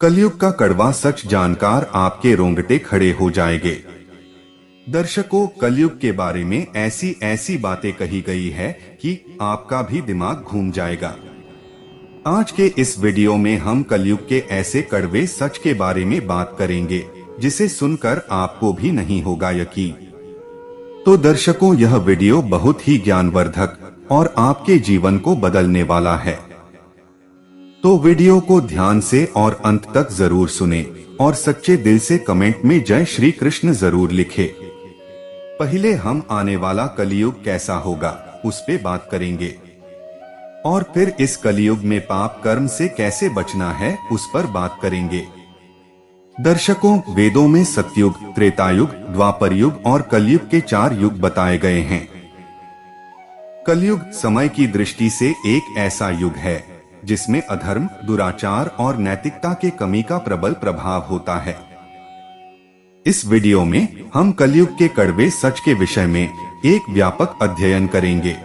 कलयुग का कड़वा सच जानकर आपके रोंगटे खड़े हो जाएंगे। दर्शकों, कलयुग के बारे में ऐसी ऐसी बातें कही गई है कि आपका भी दिमाग घूम जाएगा। आज के इस वीडियो में हम कलयुग के ऐसे कड़वे सच के बारे में बात करेंगे जिसे सुनकर आपको भी नहीं होगा यकीन। तो दर्शकों, यह वीडियो बहुत ही ज्ञानवर्धक और आपके जीवन को बदलने वाला है, तो वीडियो को ध्यान से और अंत तक जरूर सुने और सच्चे दिल से कमेंट में जय श्री कृष्ण जरूर लिखे। पहले हम आने वाला कलयुग कैसा होगा उस पे बात करेंगे और फिर इस कलयुग में पाप कर्म से कैसे बचना है उस पर बात करेंगे। दर्शकों, वेदों में सतयुग, त्रेतायुग, द्वापर युग और कलयुग के 4 युग बताए गए हैं। कलयुग समय की दृष्टि से एक ऐसा युग है जिसमें अधर्म, दुराचार और नैतिकता के कमी का प्रबल प्रभाव होता है। इस वीडियो में हम कलयुग के कड़वे सच के विषय में एक व्यापक अध्ययन करेंगे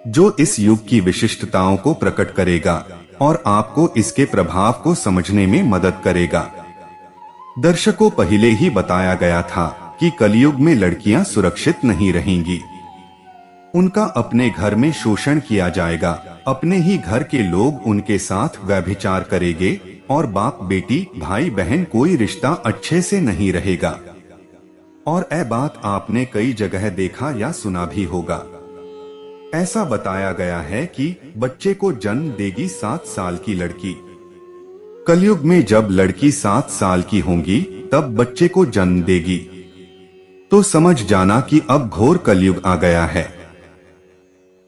जो इस युग की विशिष्टताओं को प्रकट करेगा और आपको इसके प्रभाव को समझने में मदद करेगा। दर्शकों, पहले ही बताया गया था कि कलयुग में लड़कियां सुरक्षित नहीं रहेंगी। उनका अपने घर में शोषण किया जाएगा, अपने ही घर के लोग उनके साथ व्यभिचार करेंगे और बाप बेटी, भाई बहन कोई रिश्ता अच्छे से नहीं रहेगा। और यह बात आपने कई जगह देखा या सुना भी होगा। ऐसा बताया गया है कि बच्चे को जन्म देगी 7 साल की लड़की। कलयुग में जब लड़की 7 साल की होंगी तब बच्चे को जन्म देगी, तो समझ जाना कि अब घोर कलयुग आ गया है।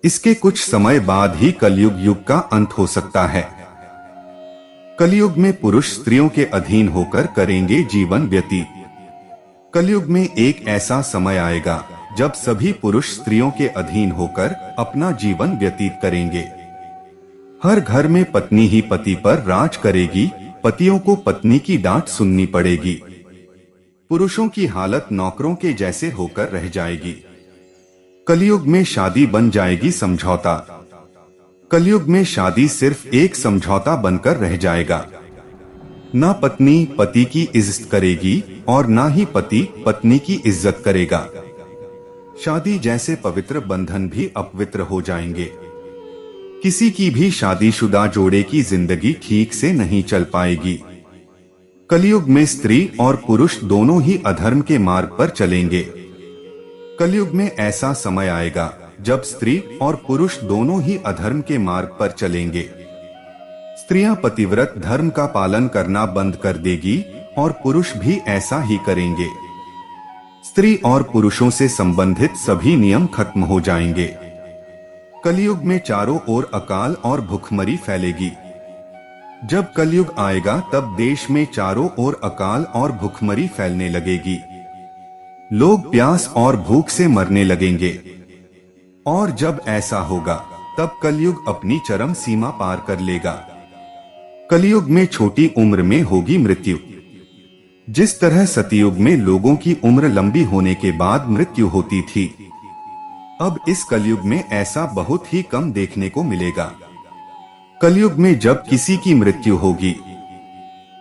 इसके कुछ समय बाद ही कलयुग युग का अंत हो सकता है। कलयुग में पुरुष स्त्रियों के अधीन होकर करेंगे जीवन व्यतीत। कलयुग में एक ऐसा समय आएगा जब सभी पुरुष स्त्रियों के अधीन होकर अपना जीवन व्यतीत करेंगे। हर घर में पत्नी ही पति पर राज करेगी, पतियों को पत्नी की डांट सुननी पड़ेगी। पुरुषों की हालत नौकरों के जैसे होकर रह जाएगी। कलयुग में शादी बन जाएगी समझौता। कलयुग में शादी सिर्फ एक समझौता बनकर रह जाएगा। ना पत्नी पति की इज्जत करेगी और ना ही पति पत्नी की इज्जत करेगा। शादी जैसे पवित्र बंधन भी अपवित्र हो जाएंगे। किसी की भी शादीशुदा जोड़े की जिंदगी ठीक से नहीं चल पाएगी। कलयुग में स्त्री और पुरुष दोनों ही अधर्म के मार्ग पर चलेंगे। कलयुग में ऐसा समय आएगा जब स्त्री और पुरुष दोनों ही अधर्म के मार्ग पर चलेंगे। स्त्रियां पतिव्रत धर्म का पालन करना बंद कर देगी और पुरुष भी ऐसा ही करेंगे। स्त्री और पुरुषों से संबंधित सभी नियम खत्म हो जाएंगे। कलयुग में चारों ओर अकाल और भूखमरी फैलेगी। जब कलयुग आएगा तब देश में चारों ओर अकाल और भूखमरी फैलने लगेगी। लोग प्यास और भूख से मरने लगेंगे। और जब ऐसा होगा तब कलयुग अपनी चरम सीमा पार कर लेगा। कलयुग में छोटी उम्र में होगी मृत्यु। जिस तरह सतयुग में लोगों की उम्र लंबी होने के बाद मृत्यु होती थी, अब इस कलयुग में ऐसा बहुत ही कम देखने को मिलेगा। कलयुग में जब किसी की मृत्यु होगी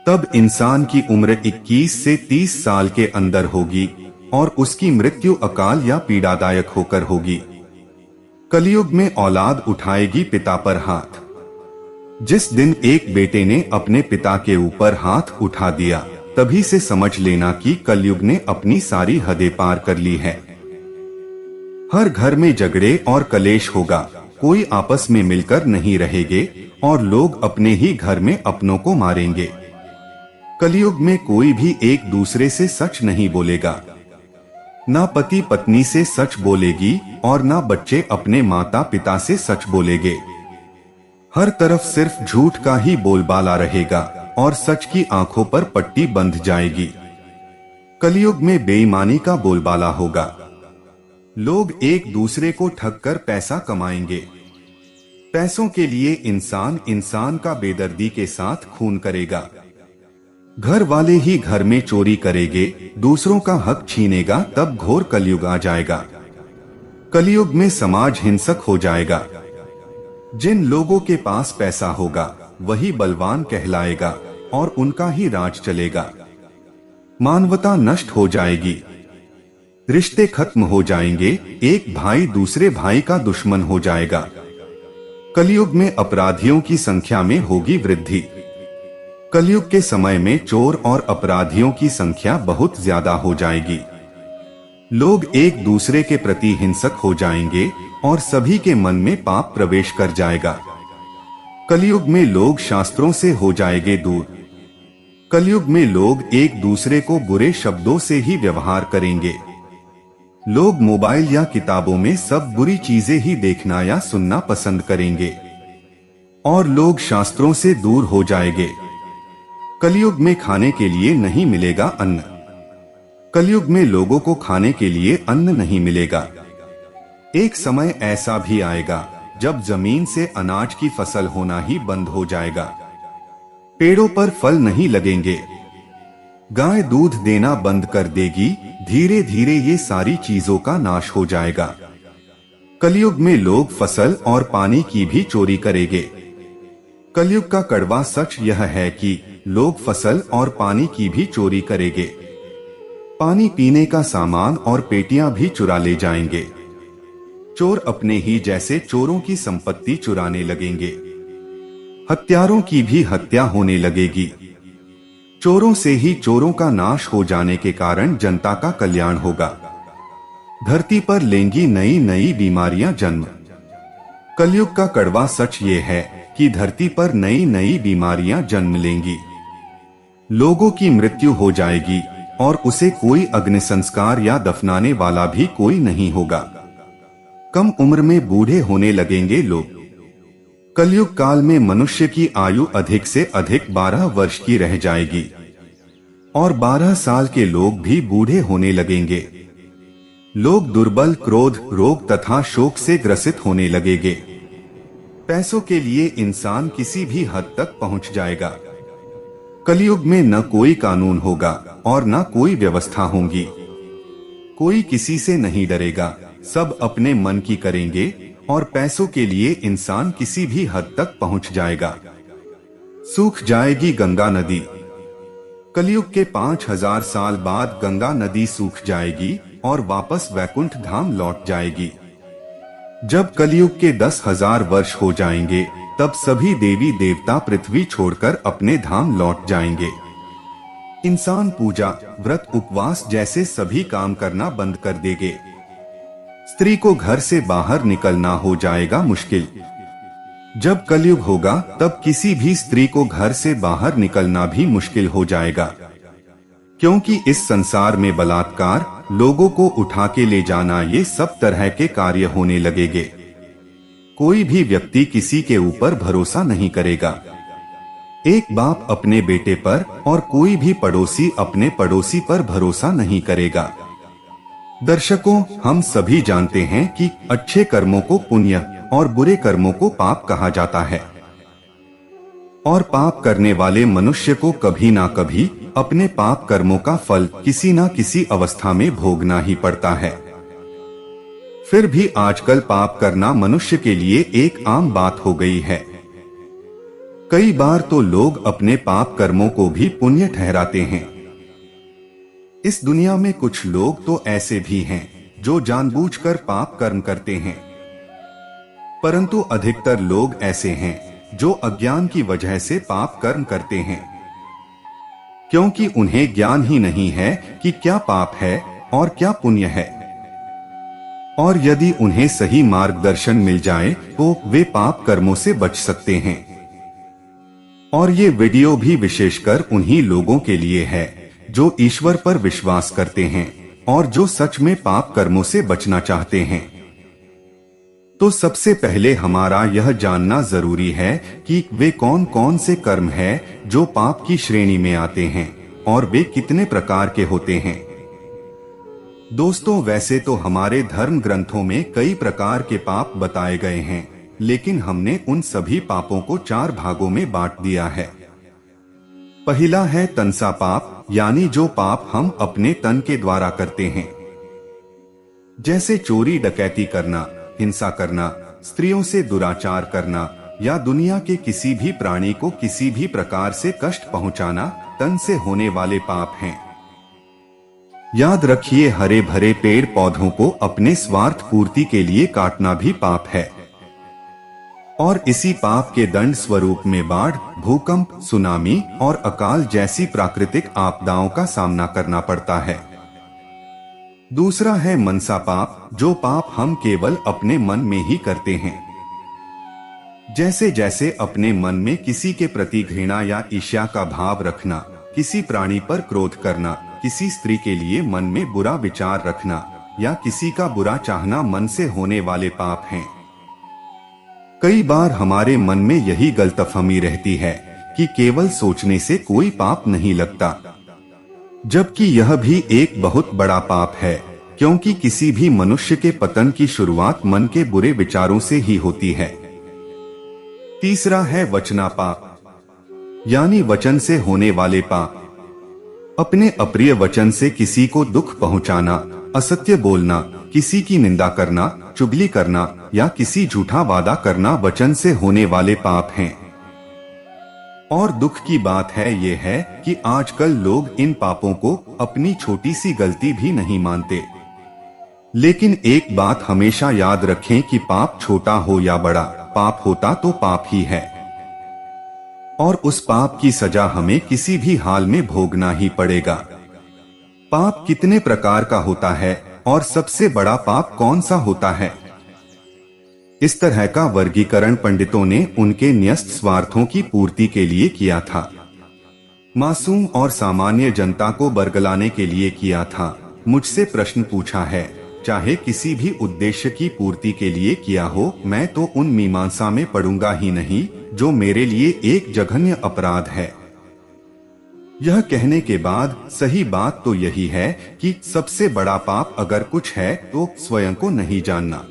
तब इंसान की उम्र 21 से 30 साल के अंदर होगी और उसकी मृत्यु अकाल या पीड़ादायक होकर होगी। कलयुग में औलाद उठाएगी पिता पर हाथ। जिस दिन एक बेटे ने अपने पिता के ऊपर हाथ उठा दिया, तभी से समझ लेना कि कलयुग ने अपनी सारी हदें पार कर ली है। हर घर में झगड़े और कलेश होगा, कोई आपस में मिलकर नहीं रहेंगे और लोग अपने ही घर में अपनों को मारेंगे। कलयुग में कोई भी एक दूसरे से सच नहीं बोलेगा। ना पति पत्नी से सच बोलेगी और ना बच्चे अपने माता पिता से सच बोलेंगे। हर तरफ सिर्फ झूठ का ही बोलबाला रहेगा और सच की आंखों पर पट्टी बंध जाएगी। कलयुग में बेईमानी का बोलबाला होगा। लोग एक दूसरे को ठग कर पैसा कमाएंगे। पैसों के लिए इंसान का बेदर्दी के साथ खून करेगा। घर वाले ही घर में चोरी करेंगे, दूसरों का हक छीनेगा, तब घोर कलयुग आ जाएगा। कलयुग में समाज हिंसक हो जाएगा। जिन लोगों के पास पैसा होगा वही बलवान कहलाएगा और उनका ही राज चलेगा। मानवता नष्ट हो जाएगी, रिश्ते खत्म हो जाएंगे, एक भाई दूसरे भाई का दुश्मन हो जाएगा। कलयुग में अपराधियों की संख्या में होगी वृद्धि। कलयुग के समय में चोर और अपराधियों की संख्या बहुत ज्यादा हो जाएगी। लोग एक दूसरे के प्रति हिंसक हो जाएंगे और सभी के मन में पाप प्रवेश कर जाएगा। कलयुग में लोग शास्त्रों से हो जाएंगे दूर। कलयुग में लोग एक दूसरे को बुरे शब्दों से ही व्यवहार करेंगे। लोग मोबाइल या किताबों में सब बुरी चीजें ही देखना या सुनना पसंद करेंगे और लोग शास्त्रों से दूर हो जाएंगे। कलयुग में खाने के लिए नहीं मिलेगा अन्न। कलयुग में लोगों को खाने के लिए अन्न नहीं मिलेगा। एक समय ऐसा भी आएगा जब जमीन से अनाज की फसल होना ही बंद हो जाएगा। पेड़ों पर फल नहीं लगेंगे। गाय दूध देना बंद कर देगी। धीरे धीरे ये सारी चीजों का नाश हो जाएगा। कलयुग में लोग फसल और पानी की भी चोरी करेंगे। कलयुग का कड़वा सच यह है कि लोग फसल और पानी की भी चोरी करेंगे। पानी पीने का सामान और पेटियां भी चुरा ले जाएंगे। चोर अपने ही जैसे चोरों की संपत्ति चुराने लगेंगे। हत्यारों की भी हत्या होने लगेगी। चोरों से ही चोरों का नाश हो जाने के कारण जनता का कल्याण होगा। धरती पर लेंगी नई नई बीमारियां जन्म। कलयुग का कड़वा सच ये है कि धरती पर नई नई बीमारियां जन्म लेंगी। लोगों की मृत्यु हो जाएगी और उसे कोई अग्नि संस्कार या दफनाने वाला भी कोई नहीं होगा। कम उम्र में बूढ़े होने लगेंगे लोग। कलयुग काल में मनुष्य की आयु अधिक से अधिक 12 वर्ष की रह जाएगी और 12 साल के लोग भी बूढ़े होने लगेंगे। लोग दुर्बल, क्रोध, रोग तथा शोक से ग्रसित होने लगेंगे। पैसों के लिए इंसान किसी भी हद तक पहुंच जाएगा। कलयुग में न कोई कानून होगा और न कोई व्यवस्था होगी। कोई किसी से नहीं डरेगा, सब अपने मन की करेंगे और पैसों के लिए इंसान किसी भी हद तक पहुंच जाएगा। सूख जाएगी गंगा नदी। कलयुग के 5000 साल बाद गंगा नदी सूख जाएगी और वापस वैकुंठ धाम लौट जाएगी। जब कलयुग के 10,000 वर्ष हो जाएंगे तब सभी देवी देवता पृथ्वी छोड़कर अपने धाम लौट जाएंगे। इंसान पूजा, व्रत, उपवास जैसे सभी काम करना बंद कर देंगे। स्त्री को घर से बाहर निकलना हो जाएगा मुश्किल। जब कलयुग होगा तब किसी भी स्त्री को घर से बाहर निकलना भी मुश्किल हो जाएगा, क्योंकि इस संसार में बलात्कार, लोगों को उठा के ले जाना, ये सब तरह के कार्य होने लगेंगे। कोई भी व्यक्ति किसी के ऊपर भरोसा नहीं करेगा। एक बाप अपने बेटे पर और कोई भी पड़ोसी अपने पड़ोसी पर भरोसा नहीं करेगा। दर्शकों, हम सभी जानते हैं कि अच्छे कर्मों को पुण्य और बुरे कर्मों को पाप कहा जाता है और पाप करने वाले मनुष्य को कभी ना कभी अपने पाप कर्मों का फल किसी ना किसी अवस्था में भोगना ही पड़ता है। फिर भी आजकल पाप करना मनुष्य के लिए एक आम बात हो गई है। कई बार तो लोग अपने पाप कर्मों को भी पुण्य ठहराते हैं। इस दुनिया में कुछ लोग तो ऐसे भी हैं जो जानबूझकर पाप कर्म करते हैं, परंतु अधिकतर लोग ऐसे हैं जो अज्ञान की वजह से पाप कर्म करते हैं, क्योंकि उन्हें ज्ञान ही नहीं है कि क्या पाप है और क्या पुण्य है। और यदि उन्हें सही मार्गदर्शन मिल जाए तो वे पाप कर्मों से बच सकते हैं। और ये वीडियो भी विशेषकर उन्हीं लोगों के लिए है जो ईश्वर पर विश्वास करते हैं और जो सच में पाप कर्मों से बचना चाहते हैं। तो सबसे पहले हमारा यह जानना जरूरी है कि वे कौन कौन से कर्म हैं जो पाप की श्रेणी में आते हैं और वे कितने प्रकार के होते हैं। दोस्तों, वैसे तो हमारे धर्म ग्रंथों में कई प्रकार के पाप बताए गए हैं, लेकिन हमने उन सभी पापों को 4 भागों में बांट दिया है। पहला है तनसा पाप, यानी जो पाप हम अपने तन के द्वारा करते हैं, जैसे चोरी, डकैती करना, हिंसा करना, स्त्रियों से दुराचार करना या दुनिया के किसी भी प्राणी को किसी भी प्रकार से कष्ट पहुंचाना तन से होने वाले पाप हैं। याद रखिए, हरे भरे पेड़ पौधों को अपने स्वार्थ पूर्ति के लिए काटना भी पाप है और इसी पाप के दंड स्वरूप में बाढ़, भूकंप, सुनामी और अकाल जैसी प्राकृतिक आपदाओं का सामना करना पड़ता है। दूसरा है मनसा पाप, जो पाप हम केवल अपने मन में ही करते हैं। जैसे जैसे अपने मन में किसी के प्रति घृणा या ईर्ष्या का भाव रखना, किसी प्राणी पर क्रोध करना, किसी स्त्री के लिए मन में बुरा विचार रखना या किसी का बुरा चाहना मन से होने वाले पाप हैं। कई बार हमारे मन में यही गलतफहमी रहती है कि केवल सोचने से कोई पाप नहीं लगता, जबकि यह भी एक बहुत बड़ा पाप है, क्योंकि किसी भी मनुष्य के पतन की शुरुआत मन के बुरे विचारों से ही होती है। तीसरा है वचना पाप, यानी वचन से होने वाले पाप। अपने अप्रिय वचन से किसी को दुख पहुंचाना, असत्य बोलना, किसी की निंदा करना, चुगली करना या किसी झूठा वादा करना वचन से होने वाले पाप हैं। और दुख की बात है ये है कि आजकल लोग इन पापों को अपनी छोटी सी गलती भी नहीं मानते। लेकिन एक बात हमेशा याद रखें कि पाप छोटा हो या बड़ा, पाप होता तो पाप ही है और उस पाप की सजा हमें किसी भी हाल में भोगना ही पड़ेगा। पाप कितने प्रकार का होता है और सबसे बड़ा पाप कौन सा होता है? इस तरह का वर्गीकरण पंडितों ने उनके न्यस्त स्वार्थों की पूर्ति के लिए किया था, मासूम और सामान्य जनता को बरगलाने के लिए किया था। मुझसे प्रश्न पूछा है, चाहे किसी भी उद्देश्य की पूर्ति के लिए किया हो, मैं तो उन मीमांसा में पढ़ूंगा ही नहीं जो मेरे लिए एक जघन्य अपराध है। यह कहने के बाद सही बात तो यही है कि सबसे बड़ा पाप अगर कुछ है तो स्वयं को नहीं जानना।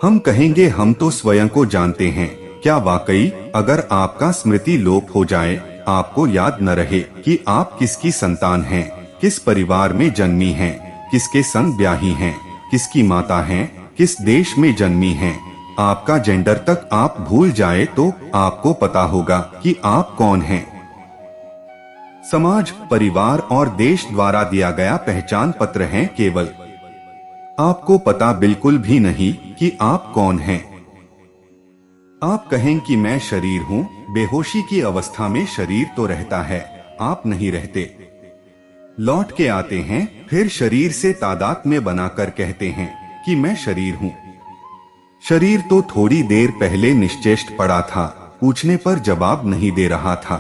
हम कहेंगे हम तो स्वयं को जानते हैं। क्या वाकई अगर आपका स्मृति लोप हो जाए, आपको याद न रहे कि आप किसकी संतान हैं, किस परिवार में जन्मी हैं, किसके संग ब्याही हैं, किसकी माता हैं, किस देश में जन्मी हैं, आपका जेंडर तक आप भूल जाए तो आपको पता होगा कि आप कौन हैं। समाज, परिवार और देश द्वारा दिया गया पहचान पत्र है केवल। आपको पता बिल्कुल भी नहीं कि आप कौन हैं। आप कहें कि मैं शरीर हूँ, बेहोशी की अवस्था में शरीर तो रहता है, आप नहीं रहते। लौट के आते हैं, फिर शरीर से तादात्म्य बनाकर कहते हैं कि मैं शरीर हूँ। शरीर तो थोड़ी देर पहले निश्चेष्ट पड़ा था, पूछने पर जवाब नहीं दे रहा था।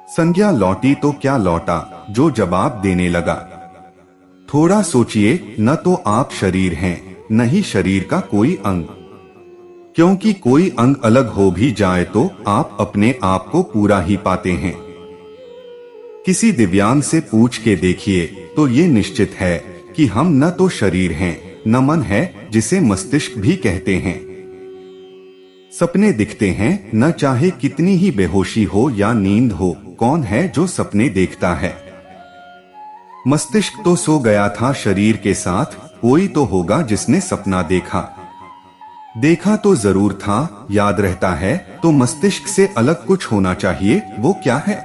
संज्ञा लौटी तो क्या लौटा जो जवाब देने लगा। थोड़ा सोचिए, न तो आप शरीर हैं, न ही शरीर का कोई अंग, क्योंकि कोई अंग अलग हो भी जाए तो आप अपने आप को पूरा ही पाते हैं। किसी दिव्यांग से पूछ के देखिए तो ये निश्चित है कि हम न तो शरीर हैं, न मन है जिसे मस्तिष्क भी कहते हैं। सपने दिखते हैं, न चाहे कितनी ही बेहोशी हो या नींद हो। कौन है जो सपने देखता है? मस्तिष्क तो सो गया था शरीर के साथ, कोई तो होगा जिसने सपना देखा। देखा तो जरूर था, याद रहता है तो मस्तिष्क से अलग कुछ होना चाहिए, वो क्या है?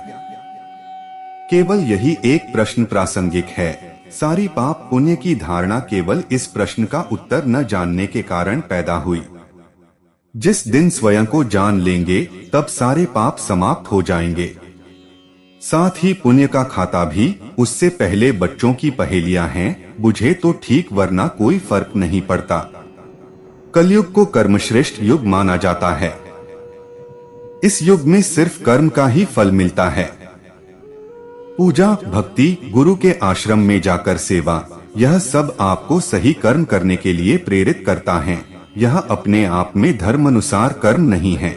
केवल यही एक प्रश्न प्रासंगिक है। सारी पाप पुण्य की धारणा केवल इस प्रश्न का उत्तर न जानने के कारण पैदा हुई। जिस दिन स्वयं को जान लेंगे तब सारे पाप समाप्त हो जाएंगे, साथ ही पुण्य का खाता भी। उससे पहले बच्चों की पहेलियां हैं, बुझे तो ठीक वरना कोई फर्क नहीं पड़ता। कलयुग को कर्मश्रेष्ठ युग माना जाता है। इस युग में सिर्फ कर्म का ही फल मिलता है। पूजा, भक्ति, गुरु के आश्रम में जाकर सेवा, यह सब आपको सही कर्म करने के लिए प्रेरित करता है। यह अपने आप में धर्मानुसार कर्म नहीं है।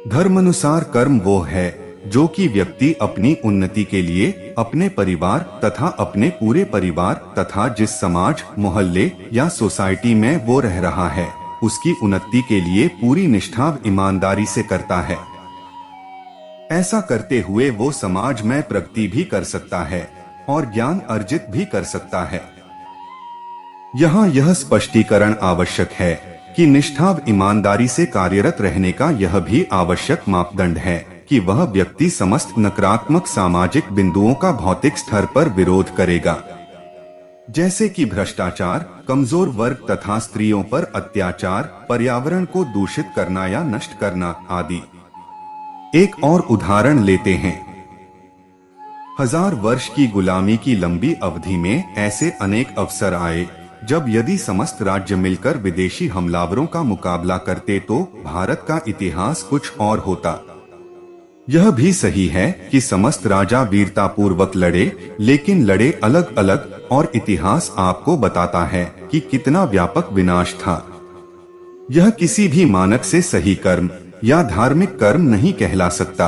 धर्मानुसार कर्म वो है जो कि व्यक्ति अपनी उन्नति के लिए अपने परिवार तथा अपने पूरे परिवार तथा जिस समाज, मोहल्ले या सोसाइटी में वो रह रहा है उसकी उन्नति के लिए पूरी निष्ठा ईमानदारी से करता है। ऐसा करते हुए वो समाज में प्रगति भी कर सकता है और ज्ञान अर्जित भी कर सकता है। यहाँ यह स्पष्टीकरण आवश्यक है कि निष्ठा व ईमानदारी से कार्यरत रहने का यह भी आवश्यक मापदंड है कि वह व्यक्ति समस्त नकारात्मक सामाजिक बिंदुओं का भौतिक स्तर पर विरोध करेगा, जैसे कि भ्रष्टाचार, कमजोर वर्ग तथा स्त्रियों पर अत्याचार, पर्यावरण को दूषित करना या नष्ट करना आदि। एक और उदाहरण लेते हैं। 1000 वर्ष की गुलामी की लंबी अवधि में ऐसे अनेक अवसर आए जब यदि समस्त राज्य मिलकर विदेशी हमलावरों का मुकाबला करते तो भारत का इतिहास कुछ और होता। यह भी सही है कि समस्त राजा वीरतापूर्वक लड़े, लेकिन लड़े अलग अलग, और इतिहास आपको बताता है कि कितना व्यापक विनाश था। यह किसी भी मानक से सही कर्म या धार्मिक कर्म नहीं कहला सकता।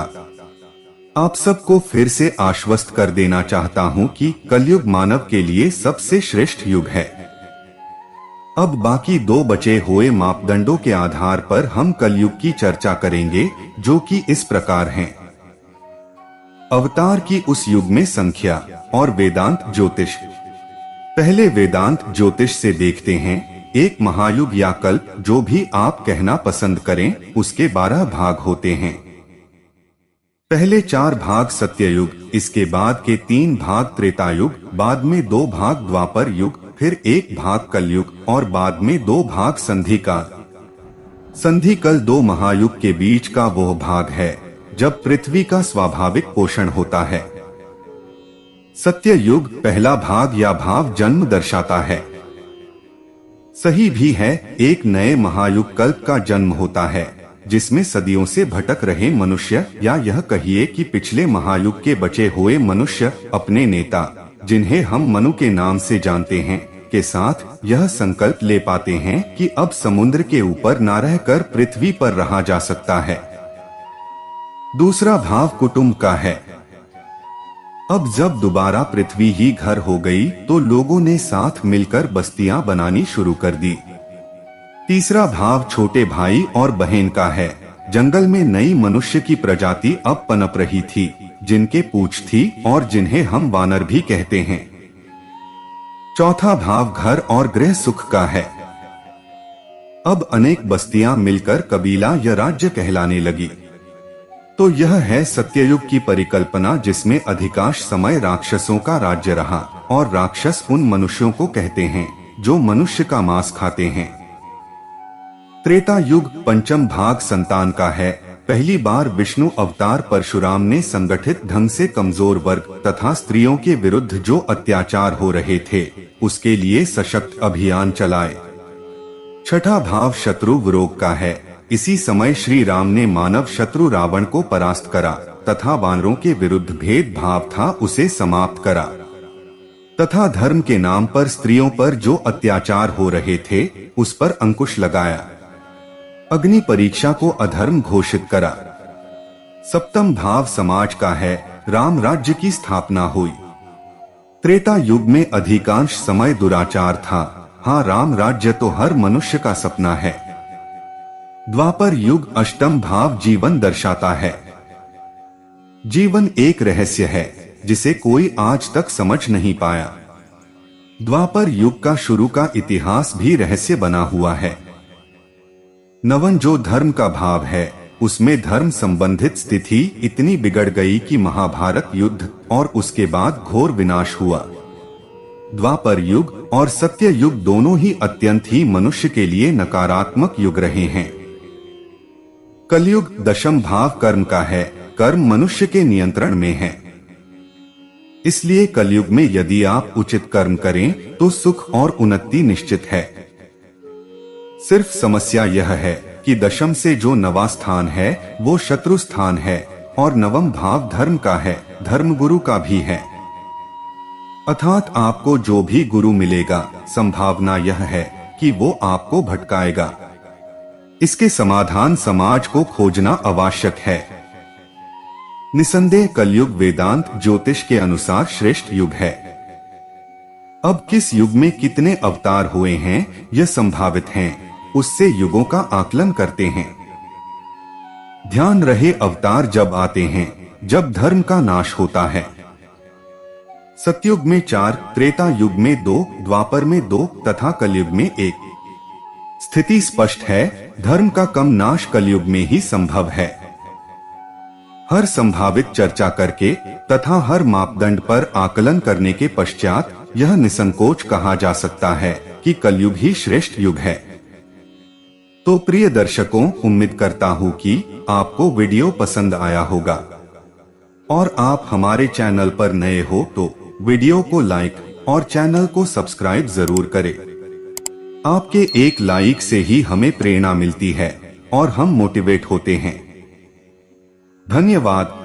आप सबको फिर से आश्वस्त कर देना चाहता हूँ कि कलयुग मानव के लिए सबसे श्रेष्ठ युग है। अब बाकी 2 बचे हुए मापदंडों के आधार पर हम कलयुग की चर्चा करेंगे, जो कि इस प्रकार हैं। अवतार की उस युग में संख्या और वेदांत ज्योतिष। पहले वेदांत ज्योतिष से देखते हैं। एक महायुग या कल्प, जो भी आप कहना पसंद करें, उसके 12 भाग होते हैं। पहले 4 भाग सत्ययुग, इसके बाद के 3 भाग त्रेतायुग, बाद में 2 भाग द्वापर युग, फिर 1 भाग कलयुग और बाद में 2 भाग संधि काल। संधि काल 2 महायुग के बीच का वो भाग है जब पृथ्वी का स्वाभाविक पोषण होता है। सत्य युग पहला भाग या भाव जन्म दर्शाता है। सही भी है, एक नए महायुग कल्प का जन्म होता है जिसमें सदियों से भटक रहे मनुष्य, या यह कहिए कि पिछले महायुग के बचे हुए मनुष्य अपने नेता, जिन्हें हम मनु के नाम से जानते हैं, के साथ यह संकल्प ले पाते हैं कि अब समुद्र के ऊपर न रहकर पृथ्वी पर रहा जा सकता है। दूसरा भाव कुटुंब का है। अब जब दोबारा पृथ्वी ही घर हो गई तो लोगों ने साथ मिलकर बस्तियां बनानी शुरू कर दी। तीसरा भाव छोटे भाई और बहन का है। जंगल में नई मनुष्य की प्रजाति अब पनप रही थी, जिनके पूंछ थी और जिन्हें हम वानर भी कहते हैं। चौथा भाव घर और गृह सुख का है। अब अनेक बस्तियां मिलकर कबीला या राज्य कहलाने लगी। तो यह है सत्ययुग की परिकल्पना, जिसमें अधिकांश समय राक्षसों का राज्य रहा, और राक्षस उन मनुष्यों को कहते हैं जो मनुष्य का मांस खाते हैं। त्रेता युग पंचम भाग संतान का है। पहली बार विष्णु अवतार परशुराम ने संगठित ढंग से कमजोर वर्ग तथा स्त्रियों के विरुद्ध जो अत्याचार हो रहे थे, उसके लिए सशक्त अभियान चलाए। छठा भाव शत्रु विरोध का है। इसी समय श्री राम ने मानव शत्रु रावण को परास्त करा तथा वानरों के विरुद्ध भेदभाव था उसे समाप्त करा, तथा धर्म के नाम पर स्त्रियों पर जो अत्याचार हो रहे थे उस पर अंकुश लगाया। अग्नि परीक्षा को अधर्म घोषित करा। सप्तम भाव समाज का है। राम राज्य की स्थापना हुई। त्रेता युग में अधिकांश समय दुराचार था। हाँ, राम राज्य तो हर मनुष्य का सपना है। द्वापर युग अष्टम भाव जीवन दर्शाता है। जीवन एक रहस्य है जिसे कोई आज तक समझ नहीं पाया। द्वापर युग का शुरू का इतिहास भी रहस्य बना हुआ है। नवन जो धर्म का भाव है, उसमें धर्म संबंधित स्थिति इतनी बिगड़ गई कि महाभारत युद्ध और उसके बाद घोर विनाश हुआ। द्वापर युग और सत्य युग दोनों ही अत्यंत ही मनुष्य के लिए नकारात्मक युग रहे हैं। कलयुग दशम भाव कर्म का है। कर्म मनुष्य के नियंत्रण में है, इसलिए कलयुग में यदि आप उचित कर्म करें तो सुख और उन्नति निश्चित है। सिर्फ समस्या यह है कि दशम से जो नवा स्थान है वो शत्रु स्थान है, और नवम भाव धर्म का है, धर्मगुरु का भी है। अर्थात आपको जो भी गुरु मिलेगा, संभावना यह है कि वो आपको भटकाएगा। इसके समाधान समाज को खोजना आवश्यक है। निसंदेह कलयुग वेदांत ज्योतिष के अनुसार श्रेष्ठ युग है। अब किस युग में कितने अवतार हुए हैं यह संभावित हैं, उससे युगों का आकलन करते हैं। ध्यान रहे, अवतार जब आते हैं जब धर्म का नाश होता है। सतयुग में 4, त्रेता युग में 2, द्वापर में 2 तथा कलयुग में 1। स्थिति स्पष्ट है, धर्म का कम नाश कलयुग में ही संभव है। हर संभावित चर्चा करके तथा हर मापदंड पर आकलन करने के पश्चात यह निसंकोच कहा जा सकता है कि कलयुग ही श्रेष्ठ युग है। तो प्रिय दर्शकों, उम्मीद करता हूँ कि आपको वीडियो पसंद आया होगा और आप हमारे चैनल पर नए हो तो वीडियो को लाइक और चैनल को सब्सक्राइब जरूर करें। आपके एक लाइक से ही हमें प्रेरणा मिलती है और हम मोटिवेट होते हैं। धन्यवाद।